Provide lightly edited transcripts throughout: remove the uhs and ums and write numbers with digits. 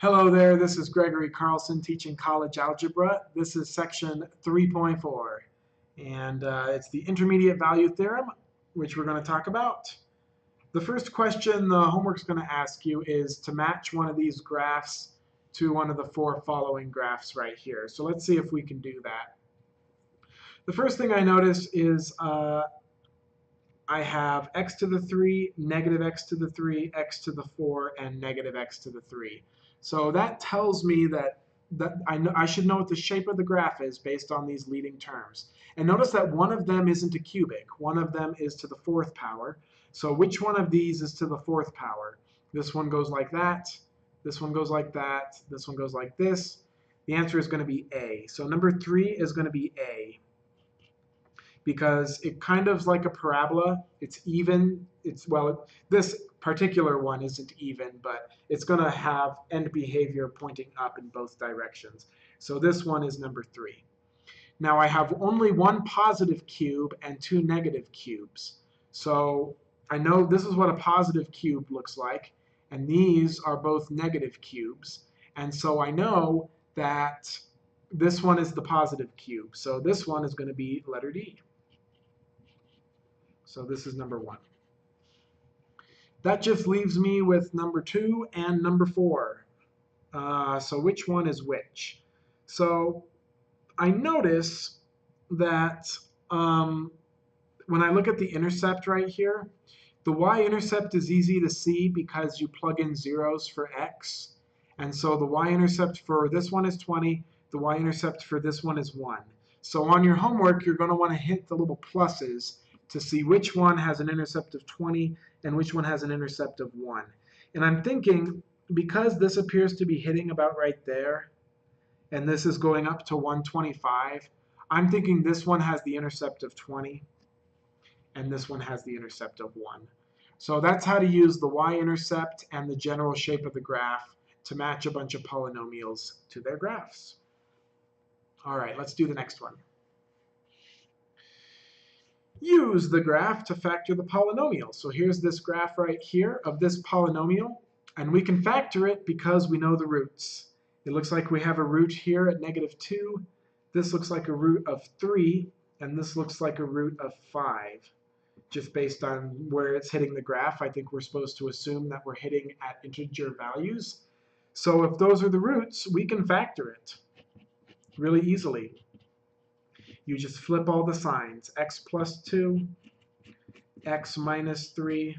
Hello there, this is Gregory Carlson teaching college algebra. This is section 3.4, and it's the intermediate value theorem, which we're going to talk about. The first question the homework's going to ask you is to match one of these graphs to one of the four following graphs right here. So let's see if we can do that. The first thing I notice is I have x to the 3, negative x to the 3, x to the 4, and negative x to the 3. So that tells me that I should know what the shape of the graph is based on these leading terms. And notice that one of them isn't a cubic. One of them is to the fourth power. So which one of these is to the fourth power? This one goes like that. This one goes like that. This one goes like this. The answer is going to be A. So number 3 is going to be A, because it kind of is like a parabola. It's even. This particular one isn't even, but it's going to have end behavior pointing up in both directions. So this one is number 3. Now I have only one positive cube and two negative cubes. So I know this is what a positive cube looks like, and these are both negative cubes. And so I know that this one is the positive cube. So this one is going to be letter D. So this is number 1. That just leaves me with number 2 and number 4. So which one is which? So I notice that when I look at the intercept right here, the y-intercept is easy to see because you plug in zeros for x. And so the y-intercept for this one is 20. The y-intercept for this one is 1. So on your homework, you're going to want to hit the little pluses to see which one has an intercept of 20 and which one has an intercept of 1. And I'm thinking, because this appears to be hitting about right there, and this is going up to 125, I'm thinking this one has the intercept of 20, and this one has the intercept of 1. So that's how to use the y-intercept and the general shape of the graph to match a bunch of polynomials to their graphs. All right, let's do the next one. Use the graph to factor the polynomial. So here's this graph right here of this polynomial, and we can factor it because we know the roots. It looks like we have a root here at -2. This looks like a root of 3, and this looks like a root of 5. Just based on where it's hitting the graph, I think we're supposed to assume that we're hitting at integer values. So if those are the roots, we can factor it really easily. You just flip all the signs, x plus 2, x minus 3,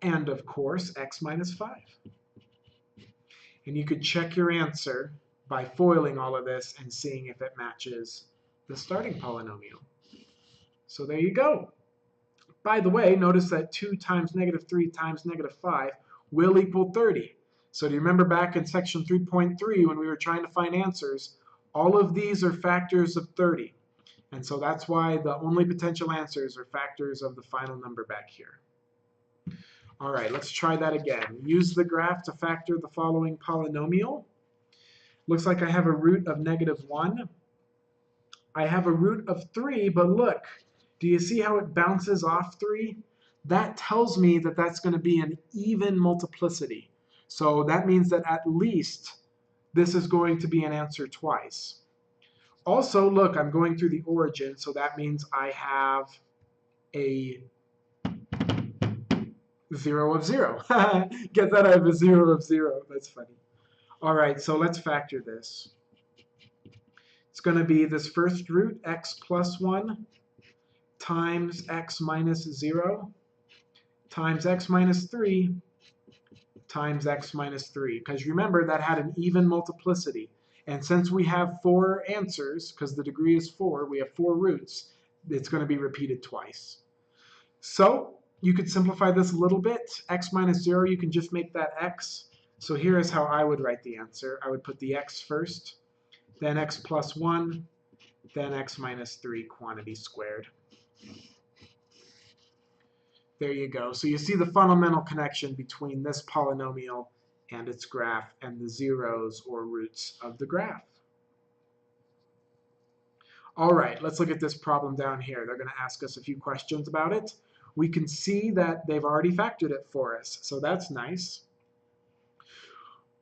and of course, x minus 5. And you could check your answer by foiling all of this and seeing if it matches the starting polynomial. So there you go. By the way, notice that 2 times -3 times -5 will equal 30. So do you remember back in section 3.3 when we were trying to find answers? All of these are factors of 30. And so that's why the only potential answers are factors of the final number back here. All right, let's try that again. Use the graph to factor the following polynomial. Looks like I have a root of -1. I have a root of 3, but look, do you see how it bounces off 3? That tells me that that's going to be an even multiplicity. So that means that at least this is going to be an answer twice. Also, look, I'm going through the origin, so that means I have a 0 of 0. Get that? I have a 0 of 0. That's funny. All right, so let's factor this. It's going to be this first root, x plus 1, times x minus 0, times x minus 3, times x minus 3. Because remember, that had an even multiplicity. And since we have 4 answers, because the degree is 4, we have 4 roots, it's going to be repeated twice. So you could simplify this a little bit. X minus 0, you can just make that x. So here is how I would write the answer. I would put the x first, then x plus 1, then x minus 3 quantity squared. There you go. So you see the fundamental connection between this polynomial and its graph and the zeros or roots of the graph. All right, let's look at this problem down here. They're going to ask us a few questions about it. We can see that they've already factored it for us, so that's nice.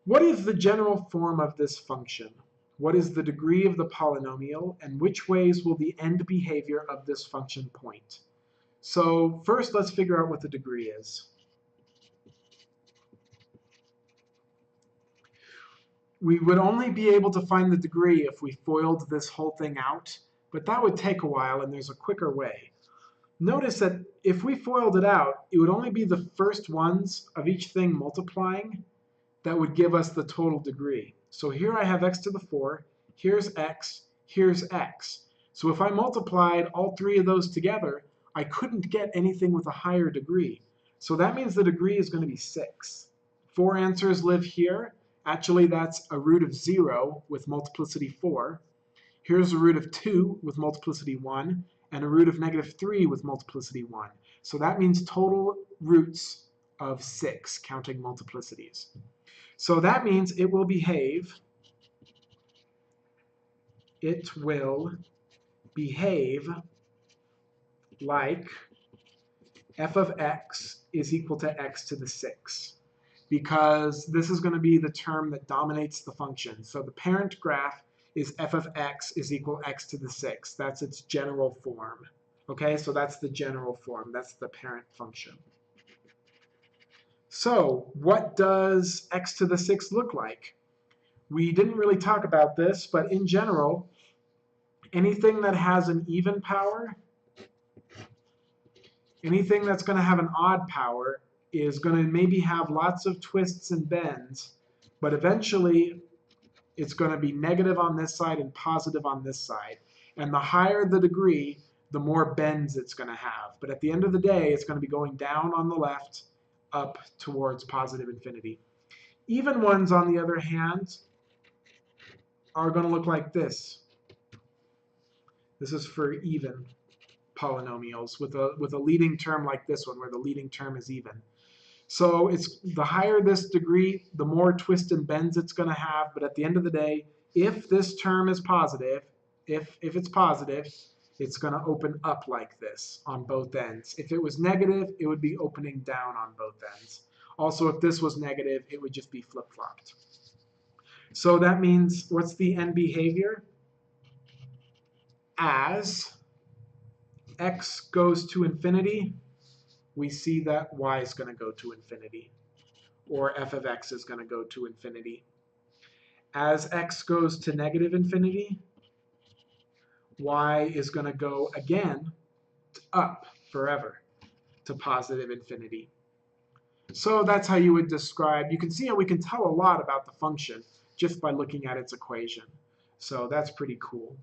What is the general form of this function? What is the degree of the polynomial, and which ways will the end behavior of this function point? So first, let's figure out what the degree is. We would only be able to find the degree if we FOILed this whole thing out, but that would take a while, and there's a quicker way. Notice that if we FOILed it out, it would only be the first ones of each thing multiplying that would give us the total degree. So here I have x to the 4, here's x, here's x. So if I multiplied all three of those together, I couldn't get anything with a higher degree. So that means the degree is going to be 6. 4 answers live here. Actually, that's a root of 0 with multiplicity 4. Here's a root of 2 with multiplicity 1, and a root of -3 with multiplicity 1. So that means total roots of 6, counting multiplicities. So that means it will behave like f of x is equal to x to the 6, because this is going to be the term that dominates the function. So the parent graph is f of x is equal x to the 6. That's its general form. Okay, so that's the general form. That's the parent function. So what does x to the 6 look like? We didn't really talk about this, but in general, anything that has an even power, anything that's going to have an odd power is going to maybe have lots of twists and bends, but eventually it's going to be negative on this side and positive on this side. And the higher the degree, the more bends it's going to have. But at the end of the day, it's going to be going down on the left, up towards positive infinity. Even ones, on the other hand, are going to look like this. This is for even polynomials with a leading term like this one, where the leading term is even. So it's the higher this degree, the more twists and bends it's going to have. But at the end of the day, if this term is positive, if it's positive, it's going to open up like this on both ends. If it was negative, it would be opening down on both ends. Also, if this was negative, it would just be flip-flopped. So that means, what's the end behavior? As x goes to infinity, we see that y is going to go to infinity, or f of x is going to go to infinity. As x goes to negative infinity, y is going to go again up forever to positive infinity. So that's how you would describe. You can see how we can tell a lot about the function just by looking at its equation. So that's pretty cool.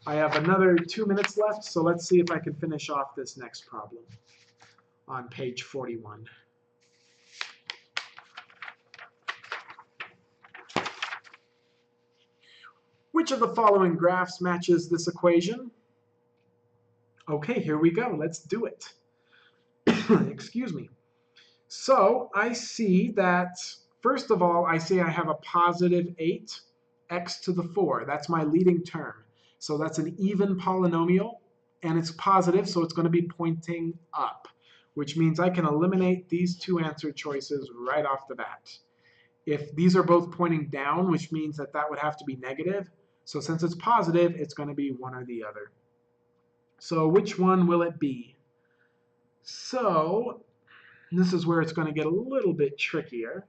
I have another 2 minutes left, so let's see if I can finish off this next problem on page 41. Which of the following graphs matches this equation? Okay, here we go. Let's do it. Excuse me. So I see that, first of all, I see I have a positive 8, x to the 4. That's my leading term. So that's an even polynomial, and it's positive, so it's going to be pointing up, which means I can eliminate these two answer choices right off the bat. If these are both pointing down, which means that that would have to be negative, so since it's positive, it's going to be one or the other. So which one will it be? So this is where it's going to get a little bit trickier.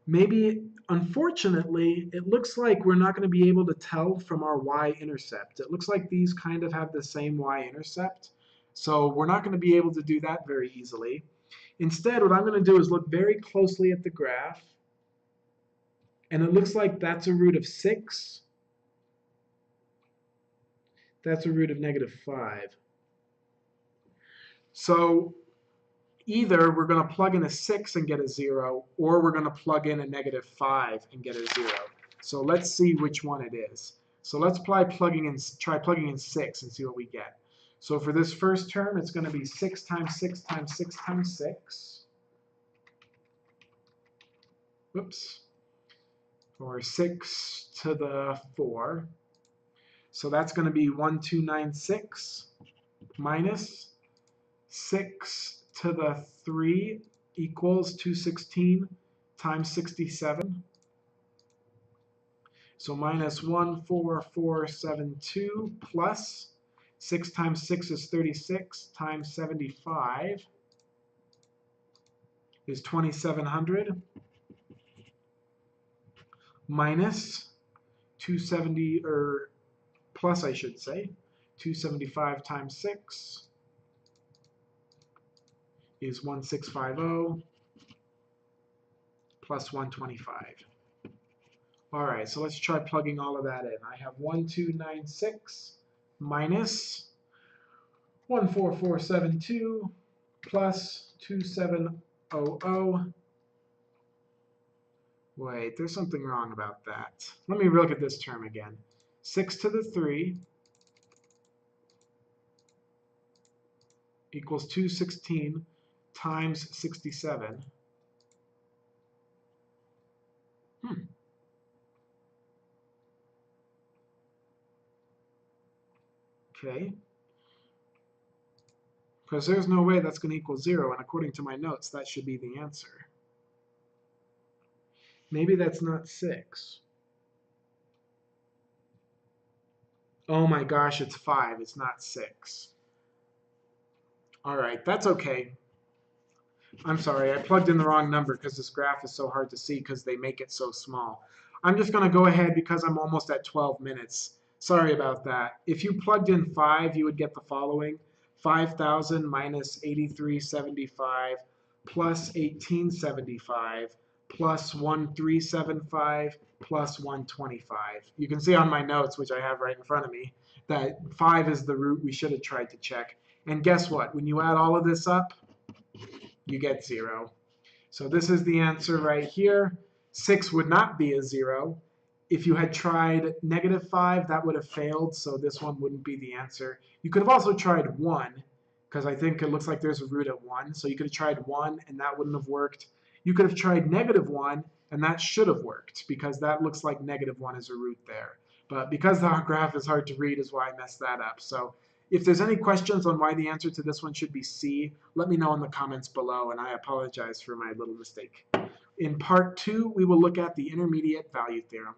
Maybe, unfortunately, it looks like we're not going to be able to tell from our y-intercept. It looks like these kind of have the same y-intercept, so we're not going to be able to do that very easily. Instead, what I'm going to do is look very closely at the graph, and it looks like that's a root of 6. That's a root of -5. So either we're going to plug in a 6 and get a 0, or we're going to plug in a -5 and get a 0. So let's see which one it is. So let's try plugging in 6 and see what we get. So for this first term, it's going to be 6 times 6 times 6 times 6. Whoops. Or 6 to the 4. So that's going to be 1296 minus 6 to the 3 equals 216 times 67. So minus 14472 plus 6 times 6 is 36 times 75 is 2700 minus 270, or plus I should say, 275 times 6 is 1650 plus 125. All right, so let's try plugging all of that in. I have 1296 minus 14472 plus 2700. Wait, there's something wrong about that. Let me look at this term again. 6 to the 3 equals 216 times 67. Okay. Because there's no way that's going to equal 0, and according to my notes, that should be the answer. Maybe that's not 6. Oh my gosh, it's 5. It's not 6. All right, that's okay. I'm sorry, I plugged in the wrong number because this graph is so hard to see because they make it so small. I'm just going to go ahead because I'm almost at 12 minutes. Sorry about that. If you plugged in 5, you would get the following. 5,000 minus 8375 plus 1875 plus 1375 plus 125. You can see on my notes, which I have right in front of me, that 5 is the root we should have tried to check. And guess what? When you add all of this up, you get 0. So this is the answer right here. 6 would not be a 0. If you had tried -5, that would have failed, so this one wouldn't be the answer. You could have also tried 1, because I think it looks like there's a root at 1. So you could have tried 1, and that wouldn't have worked. You could have tried -1, and that should have worked, because that looks like -1 is a root there. But because the graph is hard to read is why I messed that up. So if there's any questions on why the answer to this one should be C, let me know in the comments below, and I apologize for my little mistake. In part 2, we will look at the intermediate value theorem.